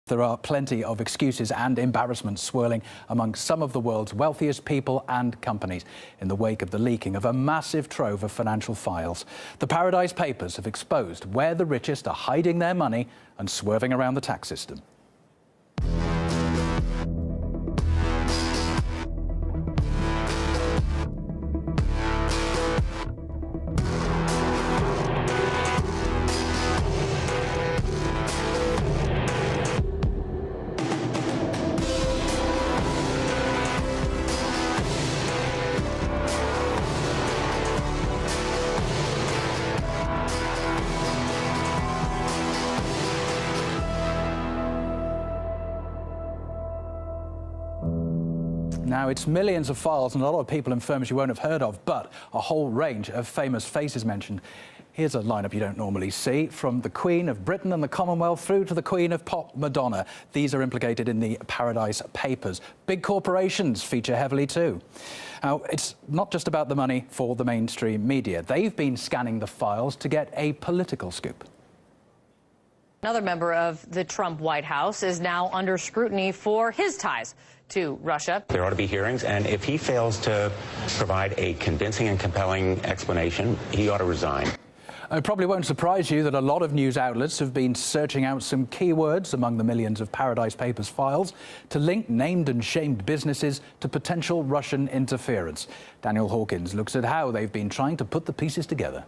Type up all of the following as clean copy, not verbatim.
There are plenty of excuses and embarrassment swirling among some of the world's wealthiest people and companies in the wake of the leaking of a massive trove of financial files. The Paradise Papers have exposed where the richest are hiding their money and swerving around the tax system. Now, it's millions of files and a lot of people and firms you won't have heard of, but a whole range of famous faces mentioned. Here's a lineup you don't normally see, from the Queen of Britain and the Commonwealth through to the Queen of Pop, Madonna. These are implicated in the Paradise Papers. Big corporations feature heavily too. Now, it's not just about the money for the mainstream media. They've been scanning the files to get a political scoop. Another member of the Trump White House is now under scrutiny for his ties to Russia. There ought to be hearings, and if he fails to provide a convincing and compelling explanation, he ought to resign. It probably won't surprise you that a lot of news outlets have been searching out some keywords among the millions of Paradise Papers files to link named and shamed businesses to potential Russian interference. Daniel Hawkins looks at how they've been trying to put the pieces together.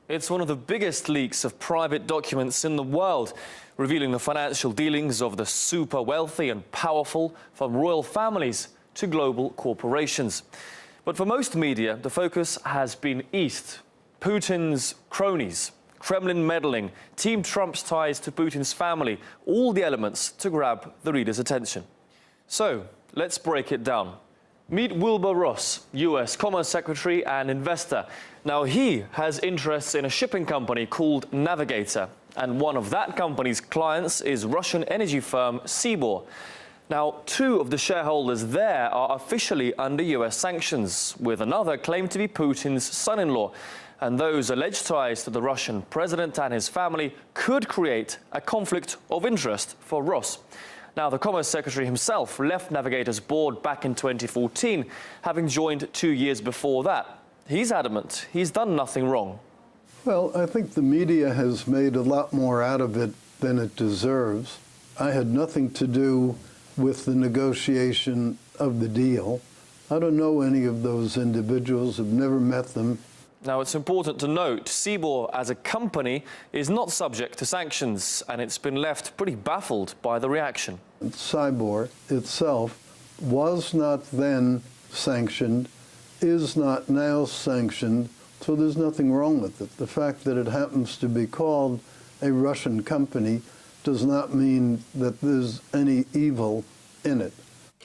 It's one of the biggest leaks of private documents in the world, revealing the financial dealings of the super wealthy and powerful, from royal families to global corporations. But for most media, the focus has been east. Putin's cronies, Kremlin meddling, Team Trump's ties to Putin's family, all the elements to grab the reader's attention. So, let's break it down. Meet Wilbur Ross, US Commerce Secretary and investor. Now, he has interests in a shipping company called Navigator, and one of that company's clients is Russian energy firm Sibor. Now, two of the shareholders there are officially under US sanctions, with another claimed to be Putin's son-in-law. And those alleged ties to the Russian president and his family could create a conflict of interest for Ross. Now, the Commerce Secretary himself left Navigator's board back in 2014, having joined 2 years before that. He's adamant he's done nothing wrong. Well, I think the media has made a lot more out of it than it deserves. I had nothing to do with the negotiation of the deal. I don't know any of those individuals, have never met them. Now, it's important to note, Sibor as a company is not subject to sanctions, and it's been left pretty baffled by the reaction. Sibor itself was not then sanctioned, is not now sanctioned, so there's nothing wrong with it. The fact that it happens to be called a Russian company does not mean that there's any evil in it.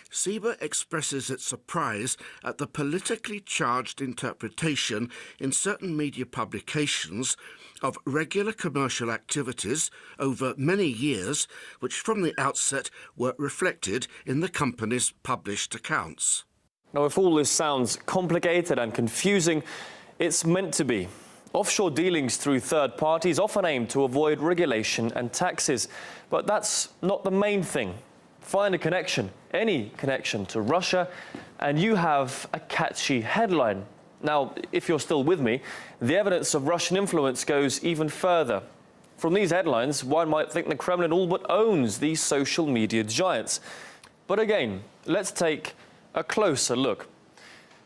Sibor expresses its surprise at the politically charged interpretation in certain media publications of regular commercial activities over many years, which from the outset were reflected in the company's published accounts. Now, if all this sounds complicated and confusing, it's meant to be. Offshore dealings through third parties often aim to avoid regulation and taxes, but that's not the main thing. Find a connection, any connection to Russia, and you have a catchy headline. Now, if you're still with me, the evidence of Russian influence goes even further. From these headlines, one might think the Kremlin all but owns these social media giants. But again, let's take a closer look.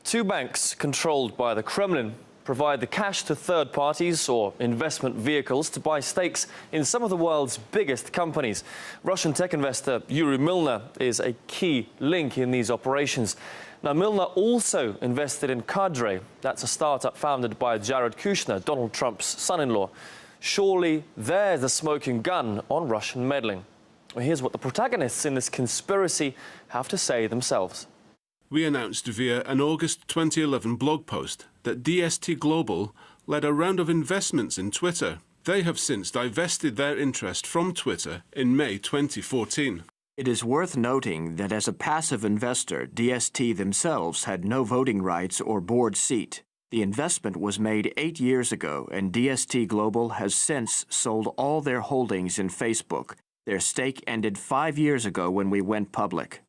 Two banks controlled by the Kremlin provide the cash to third parties or investment vehicles to buy stakes in some of the world's biggest companies. Russian tech investor Yuri Milner is a key link in these operations. Now, Milner also invested in Cadre. That's a startup founded by Jared Kushner, Donald Trump's son-in-law. Surely there's a smoking gun on Russian meddling. Well, here's what the protagonists in this conspiracy have to say themselves. We announced via an August 2011 blog post that DST Global led a round of investments in Twitter. They have since divested their interest from Twitter in May 2014. It is worth noting that as a passive investor, DST themselves had no voting rights or board seat. The investment was made 8 years ago, and DST Global has since sold all their holdings in Facebook. Their stake ended 5 years ago when we went public.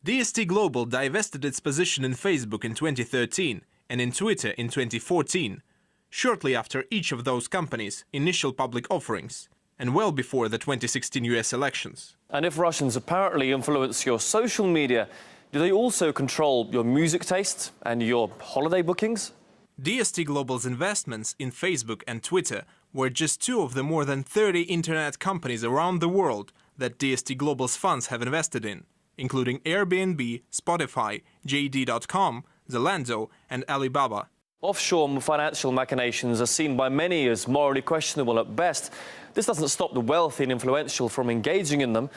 DST Global divested its position in Facebook in 2013 and in Twitter in 2014, shortly after each of those companies' initial public offerings, and well before the 2016 US elections. And if Russians apparently influence your social media, do they also control your music taste and your holiday bookings? DST Global's investments in Facebook and Twitter were just two of the more than 30 internet companies around the world that DST Global's funds have invested in, including Airbnb, Spotify, JD.com, Zalando, and Alibaba. Offshore financial machinations are seen by many as morally questionable at best. This doesn't stop the wealthy and influential from engaging in them,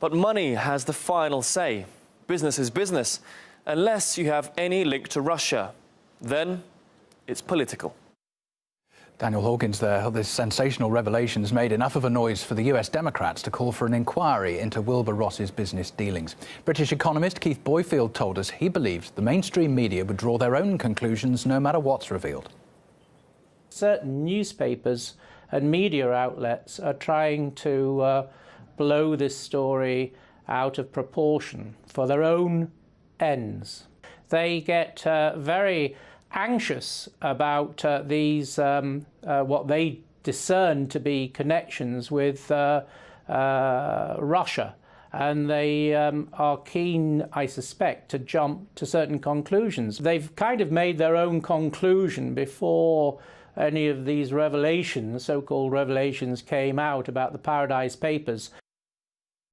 but money has the final say. Business is business, unless you have any link to Russia. Then it's political. Daniel Hawkins there. This sensational revelation has made enough of a noise for the US Democrats to call for an inquiry into Wilbur Ross's business dealings. British economist Keith Boyfield told us he believed the mainstream media would draw their own conclusions no matter what's revealed. Certain newspapers and media outlets are trying to blow this story out of proportion for their own ends. They get very anxious about these what they discern to be connections with Russia, and they are keen, I suspect, to jump to certain conclusions. They've kind of made their own conclusion before any of these revelations, so-called revelations, came out about the Paradise Papers.